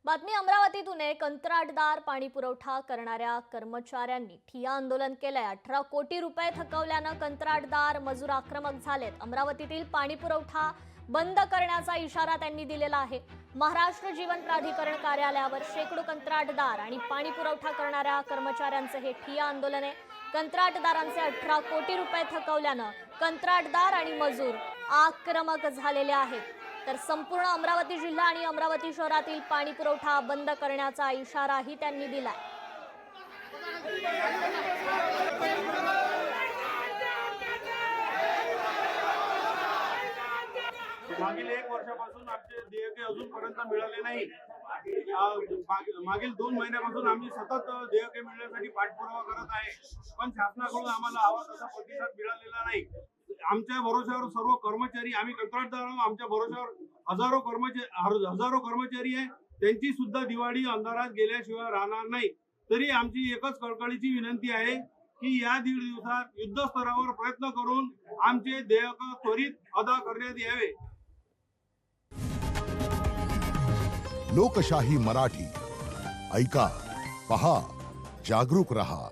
बातमी अमरावतीतून आहे। कंत्राटदार पाणी पुरवठा करणाऱ्या कर्मचाऱ्यांनी ठिय्या आंदोलन केलंय। 18 कोटी रुपये थकवल्यानं कंत्राटदार मजूर आक्रमक झालेत। अमरावतीतील पाणी पुरवठा बंद करण्याचा इशारा त्यांनी दिलेला आहे। महाराष्ट्र जीवन प्राधिकरण कार्यालयावर शेकडो कंत्राटदार आणि पाणी पुरवठा करणाऱ्या कर्मचाऱ्यांचे हे ठिय्या आंदोलन आहे। कंत्राटदारांचे 18 कोटी रुपये थकवल्यानं कंत्राटदार आणि मजूर आक्रमक झालेले आहेत। तर संपूर्ण अमरावती जिल्हा आणि अमरावती शहरातील पाणी पुरवठा बंद करण्याचा इशाराही त्यांनी दिलाय। मागील 1 वर्षापासून आमचे देयके अजूनपर्यंत मिळाले नाही। मागील 2 महिन्यापासून आम्ही सतत देयके मिळण्यासाठी पाठपुरावा करत आहे, पण शासनाकडून आम्हाला हवा तसा प्रतिसाद मिळालेला नाही। आमच्या भरोश्यावर सर्व कर्मचारी, आम्ही कंत्राटदार आहोत, आमच्या भरोश्यावर हजारो कर्मचारी आहे, त्यांची सुद्धा दिवाळी अंधारात गेल्याशिवाय राहणार नाही। तरी आमची एकच कळकळीची विनंती आहे की या 1.5 दिवसात युद्ध स्तरावर प्रयत्न करून आमचे देयक त्वरित अदा करण्यात यावे। लोकशाही मराठी ऐका, पहा, जागरूक रहा।